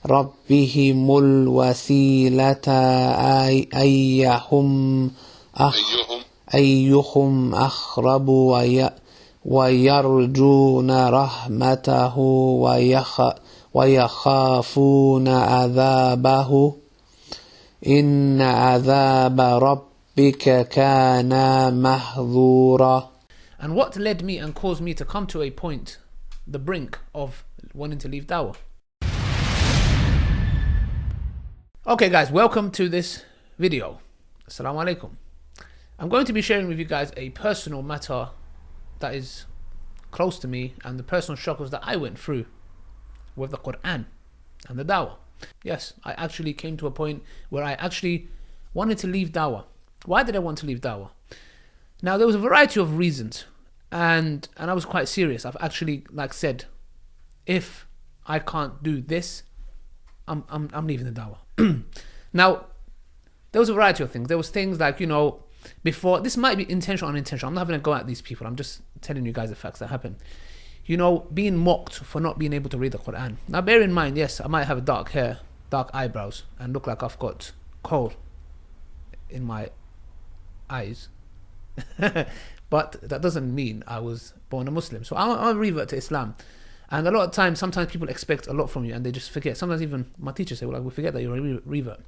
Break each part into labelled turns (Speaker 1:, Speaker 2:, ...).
Speaker 1: ربهم الوسيلة أيهم أقرب ويرجون رحمته ويخافون عذابه إن عذاب ربك كان محذورا.
Speaker 2: And what led me and caused me to come to a point, the brink of wanting to leave Dawa? Okay guys, welcome to this video. Asalaamu Alaikum. I'm going to be sharing with you guys a personal matter that is close to me and the personal struggles that I went through with the Qur'an and the Dawa. Yes, I actually came to a point where I actually wanted to leave Dawa. Why did I want to leave Dawa? Now there was a variety of reasons, and I was quite serious. I've actually said, if I can't do this, I'm leaving the Dawa. Now there was a variety of things. There was things like, before, this might be intentional or unintentional. I'm not having to go at these people. I'm just telling you guys the facts that happen. Being mocked for not being able to read the Qur'an. Now bear in mind, yes, I might have dark hair, dark eyebrows, and look like I've got coal in my eyes. But that doesn't mean I was born a Muslim. So I'm a revert to Islam. And a lot of times, sometimes people expect a lot from you and they just forget. Sometimes even my teachers say, we forget that you're a revert.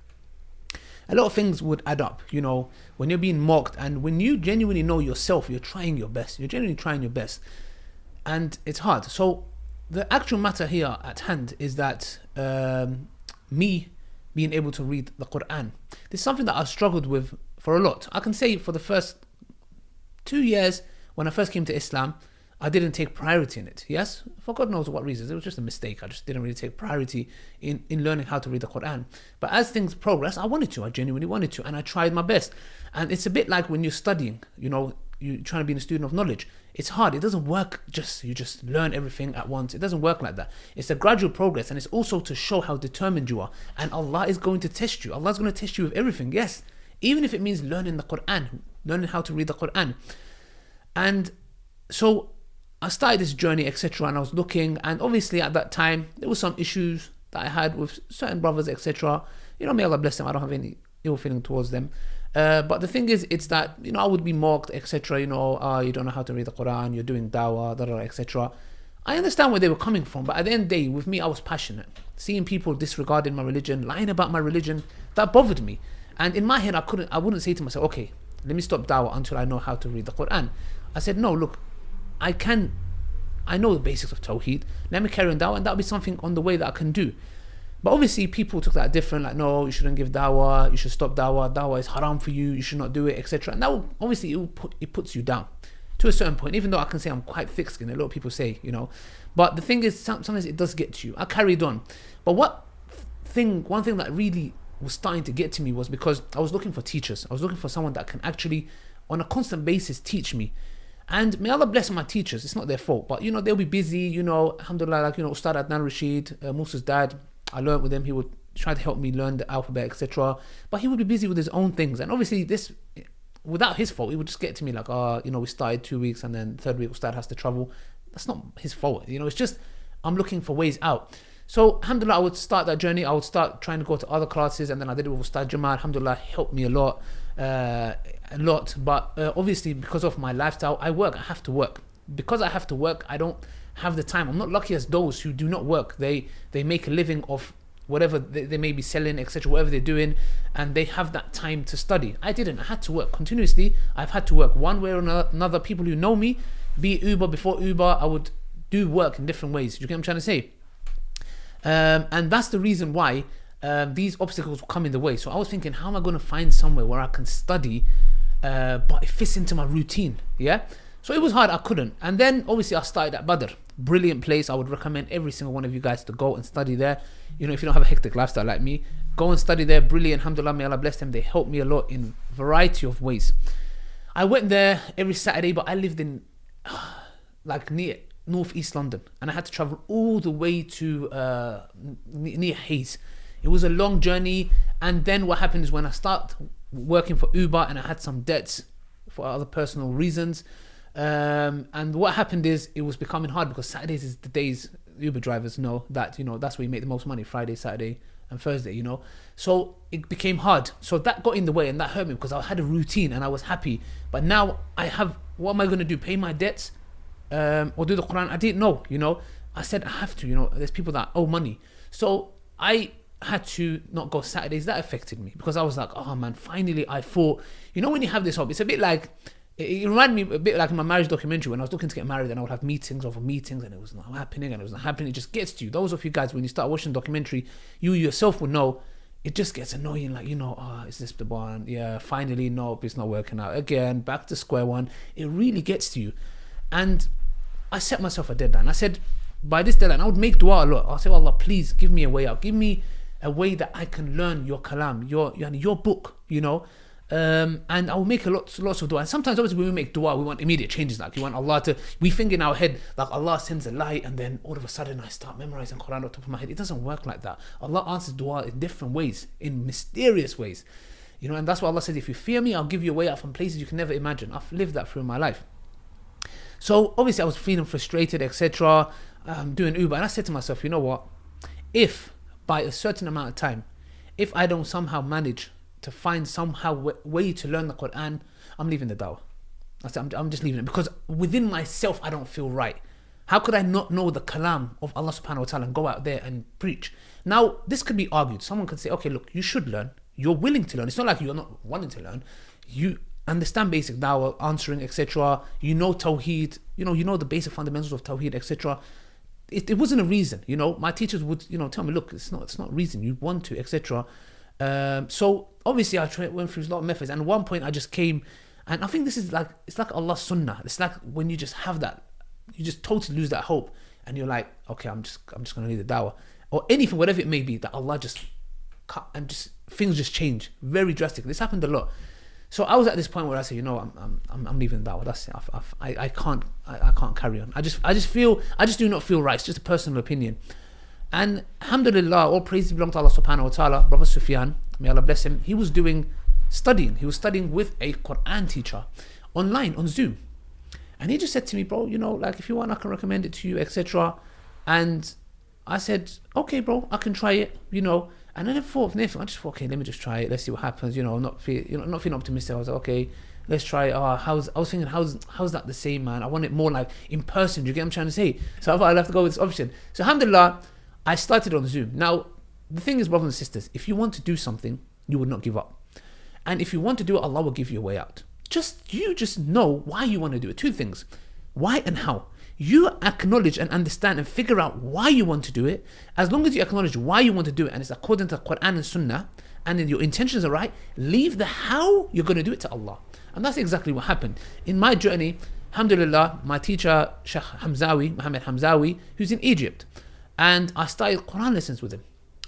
Speaker 2: A lot of things would add up, when you're being mocked and when you genuinely know yourself, you're trying your best. You're genuinely trying your best. And it's hard. So the actual matter here at hand is that me being able to read the Qur'an. This is something that I struggled with for a lot. I can say for the first 2 years when I first came to Islam, I didn't take priority in it. Yes, for God knows what reasons. It was just a mistake. I just didn't really take priority in learning how to read the Qur'an. But as things progress, I genuinely wanted to, and I tried my best. And it's a bit like when you're studying, you're trying to be a student of knowledge. It's hard. It doesn't work you just learn everything at once. It doesn't work like that. It's a gradual progress, and it's also to show how determined you are. And Allah is going to test you. Allah is going to test you with everything. Yes, even if it means learning the Qur'an, learning how to read the Qur'an. And so I started this journey, etc., and I was looking, and obviously at that time there were some issues that I had with certain brothers, etc. May Allah bless them. I don't have any ill feeling towards them. But the thing is, it's that I would be mocked, etc. You don't know how to read the Quran, you're doing Dawa, etc. I understand where they were coming from, but at the end of the day, with me, I was passionate. Seeing people disregarding my religion, lying about my religion, that bothered me. And in my head, I wouldn't say to myself, okay, let me stop Dawa until I know how to read the Quran. I said, no, look, I know the basics of Tawheed. Let me carry on Dawa, and that'll be something on the way that I can do. But obviously people took that different, like, no, you shouldn't give Dawa, you should stop Dawa, Dawa is haram for you should not do it, etc. And that will, obviously it puts you down to a certain point, even though I can say I'm quite thick-skinned, a lot of people say, But the thing is, sometimes it does get to you. I carried on. But one thing that really was starting to get to me was because I was looking for teachers. I was looking for someone that can actually, on a constant basis, teach me. And may Allah bless my teachers. It's not their fault, but they'll be busy. Alhamdulillah, Ustad Adnan Rashid, Musa's dad. I learned with him. He would try to help me learn the alphabet, etc. But he would be busy with his own things, and obviously this, without his fault, he would just get to me like, we started 2 weeks, and then third week Ustad has to travel. That's not his fault. It's just I'm looking for ways out. So alhamdulillah, I would start that journey. I would start trying to go to other classes, and then I did it with Ustad Jamal. Alhamdulillah, helped me a lot. But obviously because of my lifestyle, I have to work. Because I have to work, I don't have the time. I'm not lucky as those who do not work. They make a living off whatever they may be selling, etc., whatever they're doing, and they have that time to study. I didn't. I had to work continuously. I've had to work one way or another. People who know me, be it Uber, before Uber, I would do work in different ways. You get what I'm trying to say? And that's the reason why these obstacles will come in the way. So I was thinking, how am I going to find somewhere where I can study, but it fits into my routine? Yeah. So it was hard. I couldn't. And then obviously I started at Badr. Brilliant place. I would recommend every single one of you guys to go and study there. If you don't have a hectic lifestyle like me, go and study there. Brilliant. Alhamdulillah, may Allah bless them. They helped me a lot in a variety of ways. I went there every Saturday, but I lived in near northeast London, and I had to travel all the way to near Hayes. It was a long journey. And then what happened is, when I started working for Uber and I had some debts for other personal reasons, and what happened is, it was becoming hard because Saturdays is the days Uber drivers know that, that's where you make the most money, Friday, Saturday and Thursday, So it became hard. So that got in the way and that hurt me because I had a routine and I was happy. But now what am I going to do? Pay my debts or do the Qur'an? I didn't know, I said I have to, there's people that owe money. So I had to not go Saturdays. That affected me because I was like, oh man, finally I thought, when you have this hope, it's a bit like, it reminded me a bit like my marriage documentary when I was looking to get married and I would have meetings over meetings and it was not happening and it was not happening. It just gets to you. Those of you guys, when you start watching the documentary, you yourself will know it just gets annoying. Like, is this the one? Yeah, finally, nope, it's not working out. Again, back to square one. It really gets to you. And I set myself a deadline. I said, by this deadline, I would make dua a lot. I'll say, Allah, please give me a way out. Give me a way that I can learn your kalam, your book, and I will make lots of dua. And sometimes obviously when we make dua, we want immediate changes. Like we want Allah we think in our head like Allah sends a light and then all of a sudden I start memorizing Qur'an on top of my head. It doesn't work like that. Allah answers dua in different ways, in mysterious ways. And that's why Allah says, if you fear me, I'll give you a way out from places you can never imagine. I've lived that through my life. So obviously I was feeling frustrated, etc. Doing Uber, and I said to myself, you know what? If by a certain amount of time, if I don't somehow manage to find somehow way to learn the Qur'an, I'm leaving the Dawa. I said, I'm just leaving it because within myself I don't feel right. How could I not know the kalam of Allah subhanahu wa ta'ala and go out there and preach? Now, this could be argued. Someone could say, okay, look, you should learn. You're willing to learn. It's not like you're not wanting to learn. You understand basic dawah, answering, etc. You know Tawheed. You know the basic fundamentals of Tawheed, etc. It wasn't a reason. My teachers would, tell me, look, it's not a reason. You want to, etc. So obviously I went through a lot of methods, and at one point I just came, and I think this is like, it's like Allah's sunnah. It's like when you just have that, you just totally lose that hope, and you're like, okay, I'm just gonna leave the dawah or anything, whatever it may be, that Allah just cut and just things just change very drastically. This happened a lot. So I was at this point where I said, I'm leaving the dawah. That's it. I can't carry on. I just do not feel right. It's just a personal opinion. And alhamdulillah, all praise belong to Allah subhanahu wa ta'ala. Brother Sufyan, may Allah bless him, he was studying. He was studying with a Qur'an teacher online on Zoom. And he just said to me, bro, like if you want, I can recommend it to you, etc. And I said, okay, bro, I can try it, And then I thought, I just thought, okay, let me just try it. Let's see what happens. I'm not feeling optimistic. I was like, okay, let's try it. I was thinking, how's that the same, man? I want it more like in person. Do you get what I'm trying to say? So I thought I'd have to go with this option. So alhamdulillah, I started on Zoom. Now, the thing is, brothers and sisters, if you want to do something, you would not give up. And if you want to do it, Allah will give you a way out. You just know why you want to do it. Two things. Why and how. You acknowledge and understand and figure out why you want to do it. As long as you acknowledge why you want to do it and it's according to Qur'an and Sunnah, and then your intentions are right, leave the how you're going to do it to Allah. And that's exactly what happened. In my journey, alhamdulillah, my teacher, Sheikh Muhammad Hamzawi, who's in Egypt, and I started Qur'an lessons with him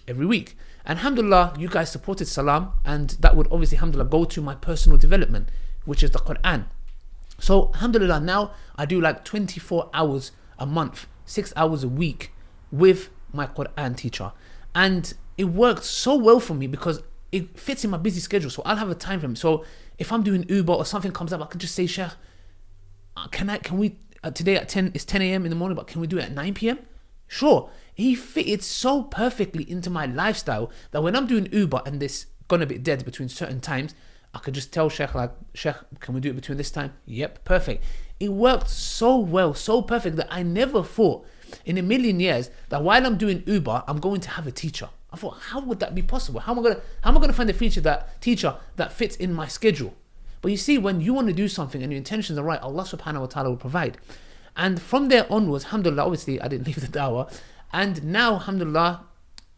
Speaker 2: every week. And alhamdulillah, you guys supported Salam, and that would obviously, alhamdulillah, go to my personal development, which is the Qur'an. So alhamdulillah, now I do like 24 hours a month, 6 hours a week with my Qur'an teacher. And it worked so well for me because it fits in my busy schedule. So I'll have a time frame. So if I'm doing Uber or something comes up, I can just say, Sheikh, can we, today at 10, it's 10 a.m. in the morning, but can we do it at 9 p.m.? Sure. He fitted so perfectly into my lifestyle that when I'm doing Uber and this gone a bit dead between certain times, I could just tell Sheikh, like, Sheikh, can we do it between this time? Yep, perfect. It worked so well, so perfect that I never thought in a million years that while I'm doing Uber, I'm going to have a teacher. I thought, how would that be possible? How am I gonna find a teacher that fits in my schedule? But you see, when you want to do something and your intentions are right, Allah subhanahu wa ta'ala will provide. And from there onwards, alhamdulillah, obviously I didn't leave the dawah. And now, alhamdulillah,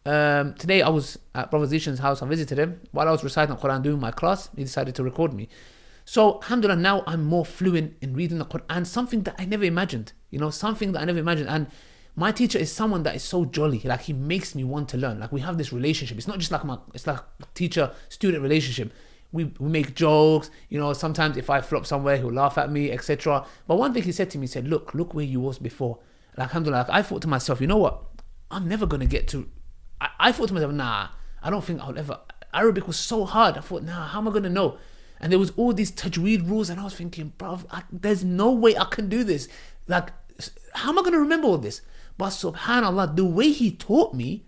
Speaker 2: today I was at Brother Zishan's house. I visited him while I was reciting the Qur'an, doing my class. He decided to record me. So alhamdulillah, now I'm more fluent in reading the Qur'an, something that I never imagined, something that I never imagined. And my teacher is someone that is so jolly, like he makes me want to learn. Like we have this relationship. It's not just like it's like teacher-student relationship. We make jokes, sometimes if I flop somewhere, he'll laugh at me, etc. But one thing he said to me, he said, look where you was before. Like, alhamdulillah, I thought to myself, you know what? I'm never going to get to, I thought to myself, nah, I don't think I'll ever, Arabic was so hard. I thought, nah, how am I going to know? And there was all these tajweed rules and I was thinking, bro, there's no way I can do this. Like, how am I going to remember all this? But subhanAllah, the way he taught me,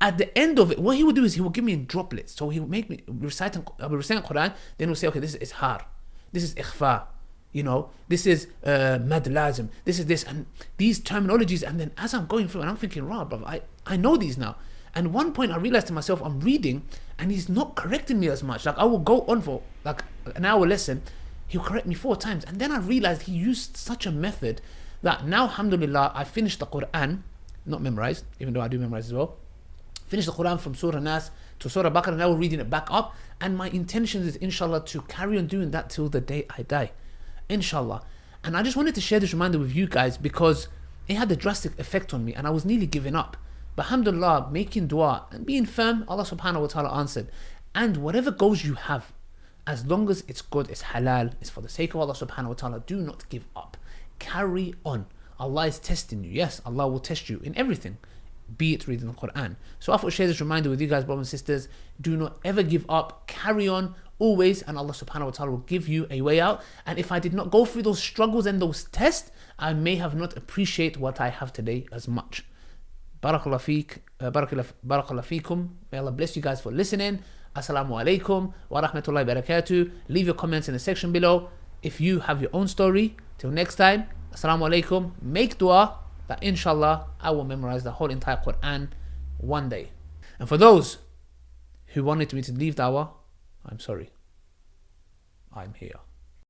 Speaker 2: at the end of it, what he would do is he would give me in droplets. So he would make me reciting Qur'an, then he'll say, okay, this is ishar, this is ikhfa, this is mad lazim, this is this, and these terminologies. And then as I'm going through, and I'm thinking, right, brother, I know these now. And one point I realized to myself, I'm reading, and he's not correcting me as much. Like I will go on for like an hour lesson, he'll correct me 4 times. And then I realized he used such a method that now, alhamdulillah, I finished the Qur'an, not memorized, even though I do memorize as well. Finished the Qur'an from Surah Nas to Surah Baqarah, and now we're reading it back up. And my intention is, inshallah, to carry on doing that till the day I die. Inshallah. And I just wanted to share this reminder with you guys because it had a drastic effect on me and I was nearly giving up. But alhamdulillah, making dua and being firm, Allah subhanahu wa ta'ala answered. And whatever goals you have, as long as it's good, it's halal, it's for the sake of Allah subhanahu wa ta'ala, do not give up. Carry on. Allah is testing you. Yes, Allah will test you in everything, be it reading the Qur'an. So I thought I'd share this reminder with you guys, brothers and sisters. Do not ever give up. Carry on always, and Allah subhanahu wa ta'ala will give you a way out. And if I did not go through those struggles and those tests, I may have not appreciated what I have today as much. Barakallah feek, barakallah feekum. May Allah bless you guys for listening. Asalaamu Alaikum wa rahmatullahi wa barakatuh. Leave your comments in the section below. If you have your own story, till next time, Asalaamu Alaikum. Make dua that inshallah I will memorize the whole entire Qur'an one day. And for those who wanted me to leave Dawah, I'm sorry. I'm here.